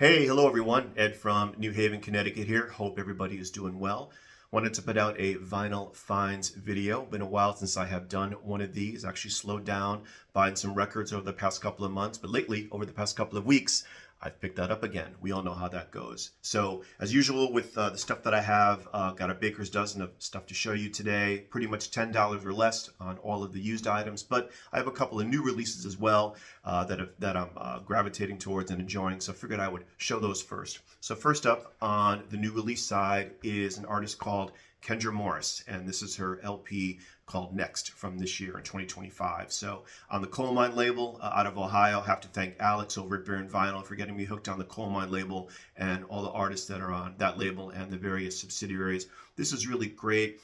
Hey, hello everyone. Ed from New Haven, Connecticut here. Hope everybody is doing well. Wanted to put out a vinyl finds video. Been a while since I have done one of these. Actually slowed down buying some records over the past couple of months, but lately, over the past couple of weeks, I've picked that up again. We all know how that goes. So, as usual with the stuff that I have, got a baker's dozen of stuff to show you today. Pretty much $10 or less on all of the used items, but I have a couple of new releases as well that I'm gravitating towards and enjoying. So I figured I would show those first. So first up on the new release side is an artist called Kendra Morris, and this is her LP called Next from this year in 2025. So on the Coal Mine label out of Ohio, I have to thank Alex over at Baron Vinyl for getting me hooked on the Coal Mine label and all the artists that are on that label and the various subsidiaries. This is really great,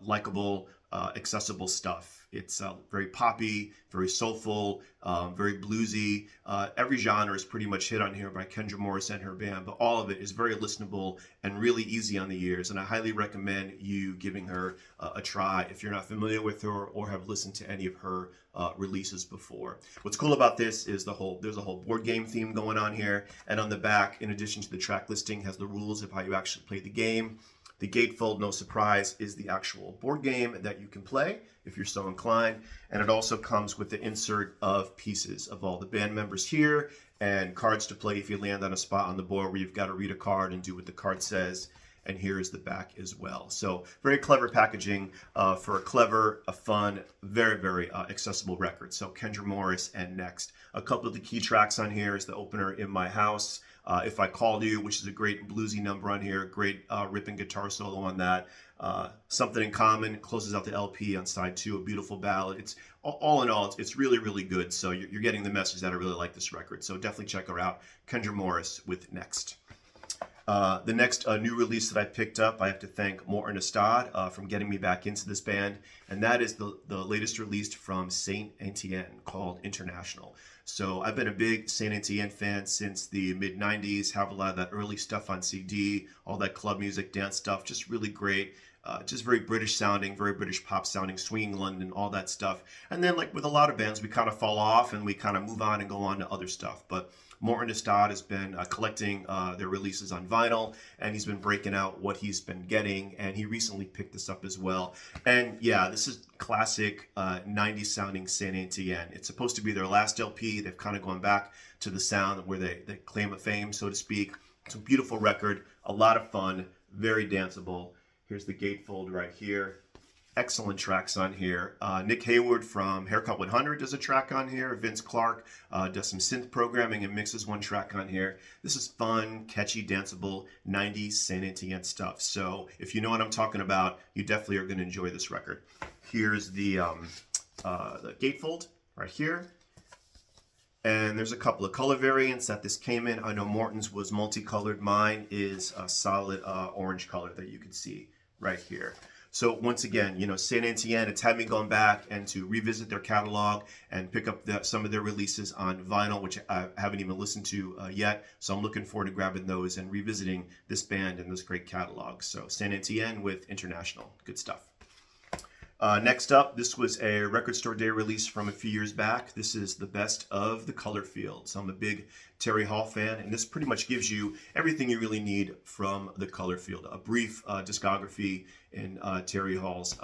likable, accessible stuff. It's very poppy, very soulful, very bluesy. Every genre is pretty much hit on here by Kendra Morris and her band, but all of it is very listenable and really easy on the ears. And I highly recommend you giving her a try if you're not familiar with her or have listened to any of her releases before. What's cool about this is there's a whole board game theme going on here, and on the back, in addition to the track listing, has the rules of how you actually play the game. The Gatefold, no surprise, is the actual board game that you can play if you're so inclined. And it also comes with the insert of pieces of all the band members here and cards to play if you land on a spot on the board where you've got to read a card and do what the card says. And here is the back as well. So very clever packaging for a fun, very accessible record. So Kendra Morris and Next. A couple of the key tracks on here is the opener, In My House, If I Called You, which is a great bluesy number on here, great ripping guitar solo on that. Something in Common closes out the LP on side 2, a beautiful ballad. It's all in all, it's really good. So you're getting the message that I really like this record. So definitely check her out, Kendra Morris with Next. The next new release that I picked up, I have to thank Morten Estad from getting me back into this band, and that is the latest release from Saint Etienne called International. So I've been a big Saint Etienne fan since the mid-90s, have a lot of that early stuff on CD, all that club music, dance stuff, just really great. Just very British sounding, very British pop sounding, swinging London, all that stuff. And then like with a lot of bands, we kind of fall off and we kind of move on and go on to other stuff. But Morten Estad has been collecting their releases on vinyl, and he's been breaking out what he's been getting, and he recently picked this up as well. And yeah, this is classic 90s sounding Saint Etienne. It's supposed to be their last LP. They've kind of gone back to the sound where they claim a fame, so to speak. It's a beautiful record, a lot of fun, very danceable. Here's the gatefold right here. Excellent tracks on here. Nick Hayward from Haircut 100 does a track on here. Vince Clarke does some synth programming and mixes one track on here. This is fun, catchy, danceable, 90s Saint Etienne stuff. So if you know what I'm talking about, you definitely are going to enjoy this record. Here's the gatefold right here. And there's a couple of color variants that this came in. I know Morton's was multicolored. Mine is a solid orange color that you can see right here. So once again, you know, Saint Etienne, it's had me going back and to revisit their catalog and pick up some of their releases on vinyl, which I haven't even listened to yet. So I'm looking forward to grabbing those and revisiting this band and this great catalog. So Saint Etienne with International. Good stuff. Next up, this was a Record Store Day release from a few years back. This is the best of the Color Field. So I'm a big Terry Hall fan, and this pretty much gives you everything you really need from the Color Field. A brief discography in Terry Hall's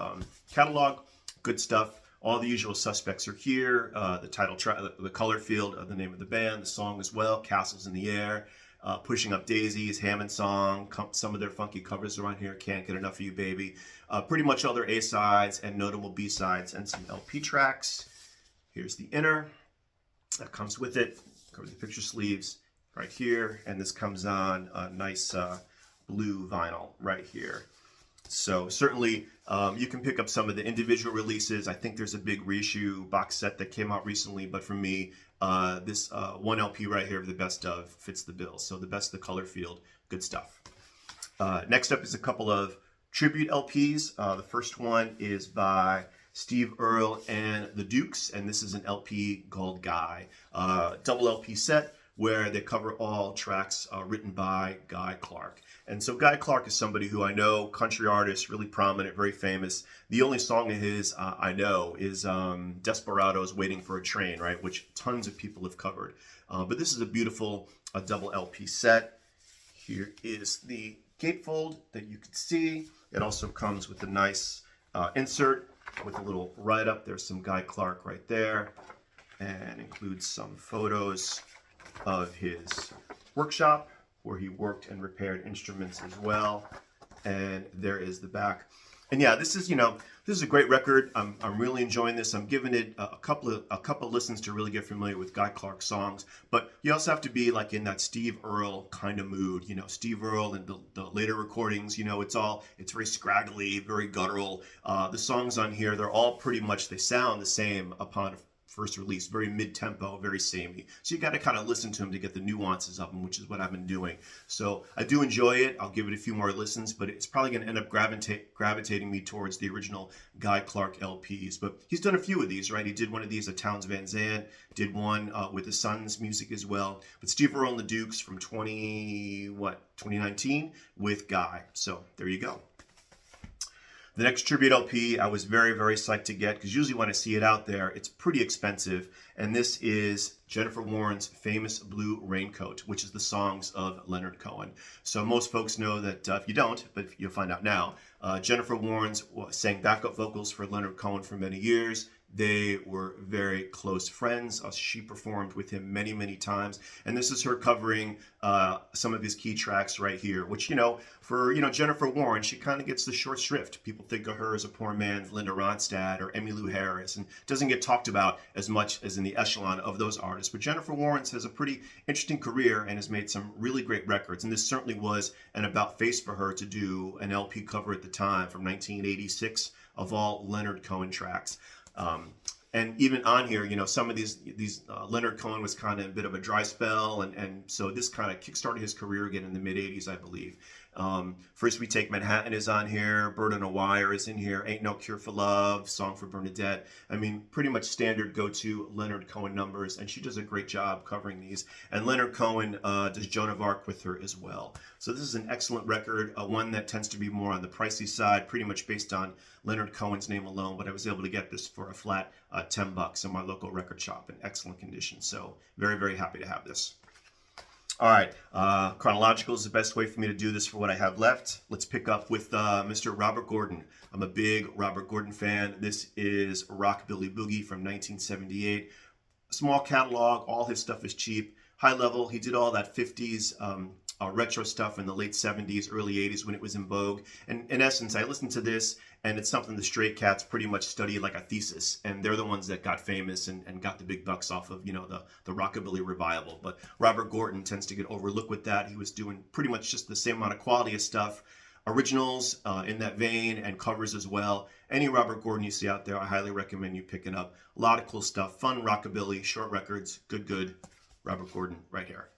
catalog. Good stuff. All the usual suspects are here. The title track, the Color Field, the name of the band, the song as well, Castles in the Air. Pushing Up Daisies, Hammond Song, some of their funky covers are on here, Can't Get Enough of You Baby. Pretty much all their A-sides and notable B-sides and some LP tracks. Here's the inner that comes with it. Covers the picture sleeves right here, and this comes on a nice blue vinyl right here. So certainly you can pick up some of the individual releases. I think there's a big reissue box set that came out recently, but for me, this one LP right here of the best of fits the bill. So the best of the Color Field, good stuff. Next up is a couple of tribute LPs. The first one is by Steve Earle and the Dukes, and this is an LP called Guy. Double LP set where they cover all tracks written by Guy Clark. And so Guy Clark is somebody who I know, country artist, really prominent, very famous. The only song of his I know is Desperado's Waiting for a Train, right, which tons of people have covered. But this is a beautiful double LP set. Here is the gatefold that you can see. It also comes with a nice insert with a little write-up. There's some Guy Clark right there, and includes some photos of his workshop where he worked and repaired instruments as well. And there is the back. And yeah, this is a great record. I'm really enjoying this. I'm giving it a couple listens to really get familiar with Guy Clark songs. But you also have to be like in that Steve Earle kind of mood. Steve Earle and the later recordings. It's very scraggly, very guttural. The songs on here, they're all pretty much, they sound the same upon first release, very mid-tempo, very samey. So you got to kind of listen to them to get the nuances of them, which is what I've been doing. So I do enjoy it. I'll give it a few more listens, but it's probably going to end up gravitating me towards the original Guy Clark LPs. But he's done a few of these, right? He did one of these at Townes Van Zandt, did one with the Sons music as well. But Steve Earle and the Dukes from 2019 with Guy. So there you go. The next tribute LP I was very, very psyched to get, because usually when I see it out there, it's pretty expensive. And this is Jennifer Warren's Famous Blue Raincoat, which is the songs of Leonard Cohen. So most folks know that, if you don't, but you'll find out now, Jennifer Warren sang backup vocals for Leonard Cohen for many years. They were very close friends. She performed with him many, many times. And this is her covering some of his key tracks right here, which, for, Jennifer Warren, she kind of gets the short shrift. People think of her as a poor man's Linda Ronstadt or Emmylou Harris, and doesn't get talked about as much as in the echelon of those artists. But Jennifer Warren has a pretty interesting career and has made some really great records. And this certainly was an about face for her to do an LP cover at the time from 1986 of all Leonard Cohen tracks. And even on here, some of these Leonard Cohen was kind of a bit of a dry spell, and so this kind of kickstarted his career again in the mid 80s, I believe. First We Take Manhattan is on here, Bird on a Wire is in here, Ain't No Cure for Love, Song for Bernadette. I mean, pretty much standard go-to Leonard Cohen numbers, and she does a great job covering these. And Leonard Cohen does Joan of Arc with her as well. So this is an excellent record, one that tends to be more on the pricey side, pretty much based on Leonard Cohen's name alone, but I was able to get this for a flat $10 in my local record shop in excellent condition. So very, very happy to have this. All right, chronological is the best way for me to do this for what I have left. Let's pick up with Mr. Robert Gordon. I'm a big Robert Gordon fan. This is Rockabilly Boogie from 1978. Small catalog, all his stuff is cheap. High level, he did all that 50s retro stuff in the late 70s, early 80s when it was in vogue. And in essence, I listened to this, and it's something the Stray Cats pretty much studied like a thesis. And they're the ones that got famous and got the big bucks off of, the Rockabilly revival. But Robert Gordon tends to get overlooked with that. He was doing pretty much just the same amount of quality of stuff. Originals in that vein, and covers as well. Any Robert Gordon you see out there, I highly recommend you picking up. A lot of cool stuff, fun rockabilly, short records, good. Robert Gordon right here.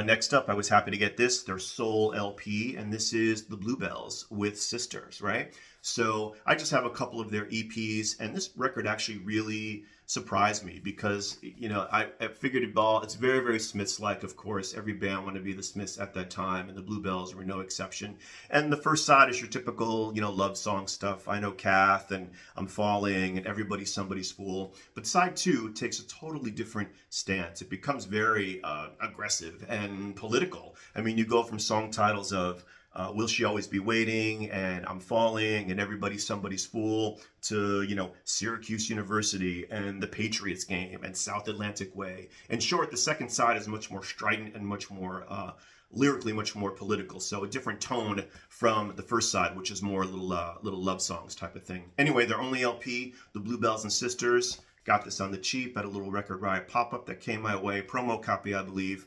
Next up, I was happy to get this, their Soul LP, and this is the Bluebells with Sisters, right? So I just have a couple of their EPs, and this record actually really surprised me because, I figured it's very, very Smiths-like, of course. Every band wanted to be the Smiths at that time, and the Bluebells were no exception. And the first side is your typical, love song stuff. I Know Kath, and I'm Falling, and Everybody's Somebody's Fool. But side two takes a totally different stance. It becomes very aggressive and political. I mean, you go from song titles of Will She Always Be Waiting, and I'm Falling, and Everybody's Somebody's Fool, to, Syracuse University, and The Patriots Game, and South Atlantic Way. In short, the second side is much more strident and much more, lyrically much more political. So a different tone from the first side, which is more little love songs type of thing. Anyway, their only LP, The Bluebells and Sisters, got this on the cheap at a little Record Riot pop-up that came my way. Promo copy, I believe,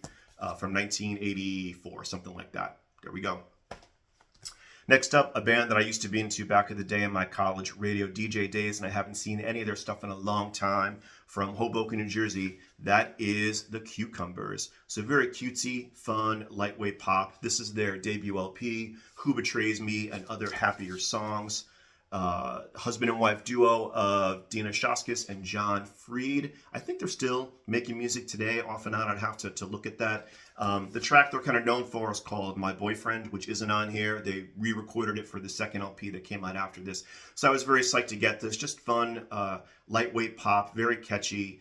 from 1984, something like that. There we go. Next up, a band that I used to be into back in the day in my college radio DJ days, and I haven't seen any of their stuff in a long time, from Hoboken, New Jersey. That is the Cucumbers. So very cutesy, fun, lightweight pop. This is their debut LP, Who Betrays Me and Other Happier Songs. husband and wife duo of Dina Shaskis and John Freed. I think they're still making music today, off and on. I'd have to look at that. The track they're kind of known for is called My Boyfriend, which isn't on here. They re-recorded it for the second LP that came out after this. So I was very psyched to get this. Just fun, lightweight pop, very catchy,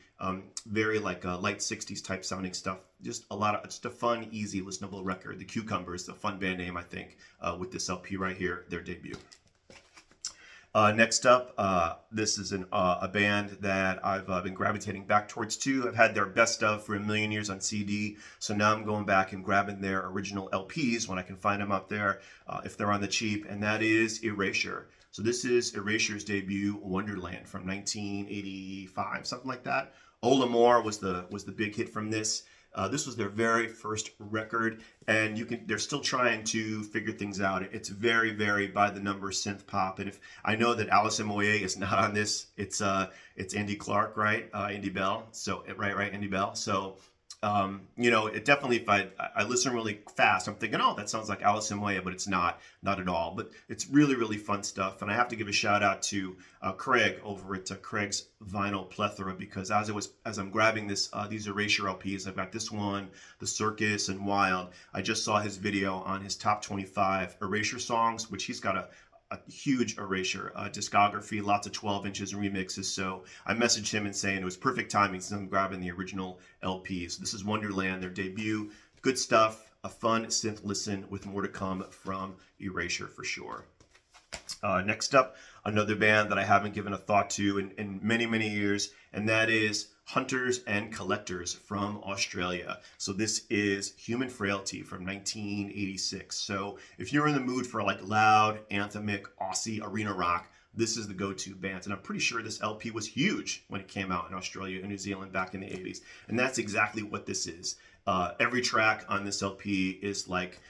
very like light 60s type sounding stuff. Just a fun, easy, listenable record. The Cucumbers, a fun band name, I think, with this LP right here, their debut. Next up, this is a band that I've been gravitating back towards too. I've had their best of for a million years on CD, so now I'm going back and grabbing their original LPs when I can find them out there, if they're on the cheap, and that is Erasure. So this is Erasure's debut, Wonderland, from 1985, something like that. Ola More was the big hit from this. This was their very first record, and they're still trying to figure things out. It's very, very by the numbers synth pop. And if I know that Alison Moyet is not on this, it's Andy Clark, right? Andy Bell. So right, Andy Bell. So it definitely, if I listen really fast, I'm thinking, oh, that sounds like Alison Moyet, but it's not at all. But it's really, really fun stuff. And I have to give a shout out to Craig over at Craig's Vinyl Plethora, because as I'm grabbing these Erasure LPs, I've got this one, The Circus and Wild. I just saw his video on his top 25 Erasure songs, which he's got a huge Erasure discography, lots of 12 inches remixes. So I messaged him and saying it was perfect timing since I'm grabbing the original LPs. This is Wonderland, their debut. Good stuff, a fun synth listen with more to come from Erasure for sure. Next up, another band that I haven't given a thought to in many, many years, and that is Hunters and Collectors from Australia. So this is Human Frailty from 1986. So if you're in the mood for like loud, anthemic, Aussie arena rock, this is the go-to band. And I'm pretty sure this LP was huge when it came out in Australia and New Zealand back in the 80s. And that's exactly what this is. Every track on this LP is like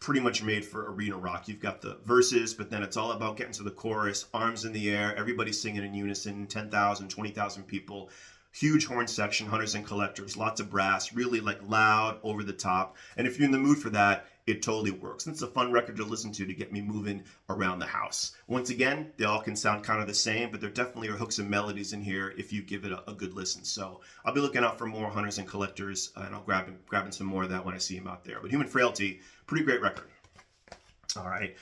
pretty much made for arena rock. You've got the verses, but then it's all about getting to the chorus, arms in the air, everybody singing in unison, 10,000, 20,000 people. Huge horn section, Hunters and Collectors, lots of brass, really like loud, over the top. And if you're in the mood for that, it totally works. And it's a fun record to listen to get me moving around the house. Once again, they all can sound kind of the same, but there definitely are hooks and melodies in here if you give it a good listen. So I'll be looking out for more Hunters and Collectors, and I'll grabbing some more of that when I see them out there. But Human Frailty, pretty great record. All right,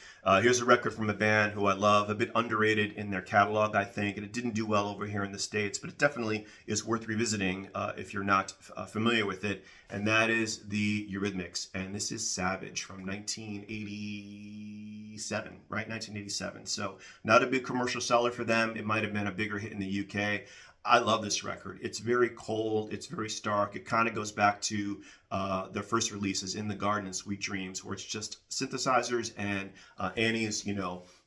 here's a record from a band who I love, a bit underrated in their catalog, I think, and it didn't do well over here in the States, but it definitely is worth revisiting if you're not familiar with it, and that is the Eurythmics, and this is Savage from 1987, right, 1987, so not a big commercial seller for them. It might have been a bigger hit in the UK. I love this record. It's very cold. It's very stark. It kind of goes back to their first releases, In the Garden and Sweet Dreams, where it's just synthesizers and Annie's,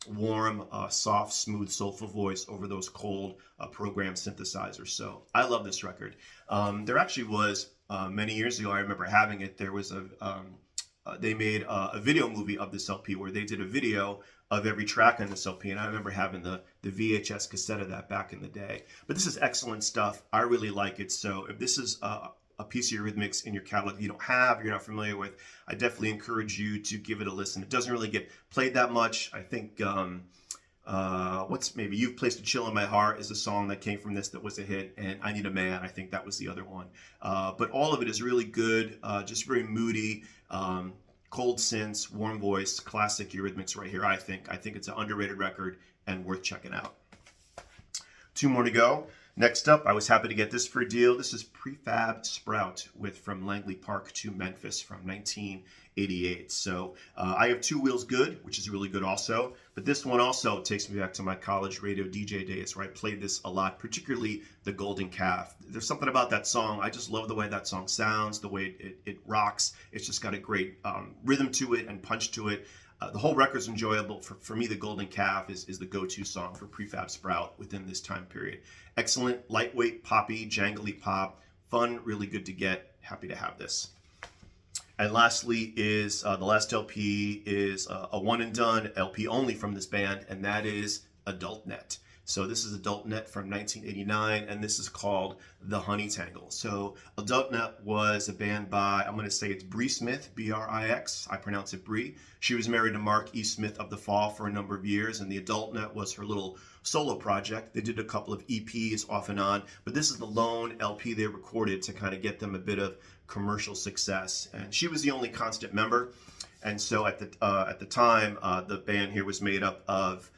warm, soft, smooth, soulful voice over those cold programmed synthesizers. So I love this record. There actually was, many years ago, I remember having it, there was they made a video movie of this LP where they did a video of every track on this LP, and I remember having the VHS cassette of that back in the day. But this is excellent stuff. I really like it. So if this is a piece of Eurythmics in your catalog you don't have, you're not familiar with, I definitely encourage you to give it a listen. It doesn't really get played that much. I think maybe You've Placed a Chill in My Heart is a song that came from this that was a hit, and I Need a Man, I think that was the other one. But all of it is really good, just very moody, cold synths, warm voice, classic Eurythmics right here, I think. I think it's an underrated record and worth checking out. Two more to go. Next up, I was happy to get this for a deal. This is Prefab Sprout with From Langley Park to Memphis from 1988. So I have Two Wheels Good, which is really good also. But this one also takes me back to my college radio DJ days where I played this a lot, particularly The Golden Calf. There's something about that song. I just love the way that song sounds, the way it rocks. It's just got a great rhythm to it and punch to it. The whole record's enjoyable. For me, The Golden Calf is the go-to song for Prefab Sprout within this time period. Excellent, lightweight, poppy, jangly pop. Fun, really good to get. Happy to have this. And lastly is the last LP is a one and done LP only from this band, and that is Adult Net. So this is Adult Net from 1989, and this is called The Honey Tangle. So Adult Net was a band by, I'm going to say it's Bree Smith, B-R-I-X. I pronounce it Bree. She was married to Mark E. Smith of The Fall for a number of years, and the Adult Net was her little solo project. They did a couple of EPs off and on, but this is the lone LP they recorded to kind of get them a bit of commercial success. And she was the only constant member. And so at the time, the band here was made up of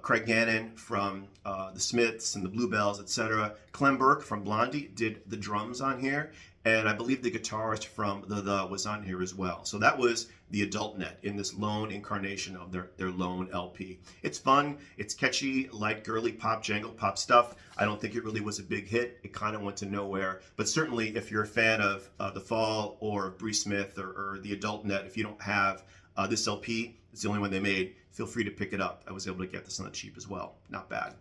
Craig Gannon from the Smiths and the Bluebells, etc. Clem Burke from Blondie did the drums on here, and I believe the guitarist from The was on here as well. So that was the Adult Net in this lone incarnation of their lone LP. It's fun, it's catchy, light, girly pop, jangle pop stuff. I don't think it really was a big hit. It kind of went to nowhere. But certainly, if you're a fan of The Fall or Bree Smith or the Adult Net, if you don't have this LP, it's the only one they made, feel free to pick it up. I was able to get this on the cheap as well. Not bad.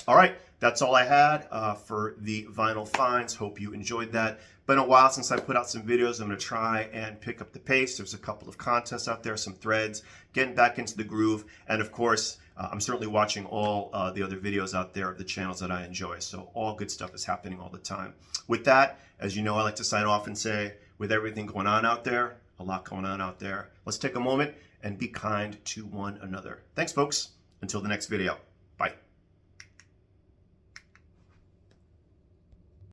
All right, that's all I had for the vinyl finds. Hope you enjoyed that. Been a while since I put out some videos. I'm going to try and pick up the pace. There's a couple of contests out there, some threads, getting back into the groove. And of course, I'm certainly watching all the other videos out there of the channels that I enjoy. So all good stuff is happening all the time. With that, as you know, I like to sign off and say, with everything going on out there, a lot going on out there, let's take a moment and be kind to one another. Thanks, folks. Until the next video.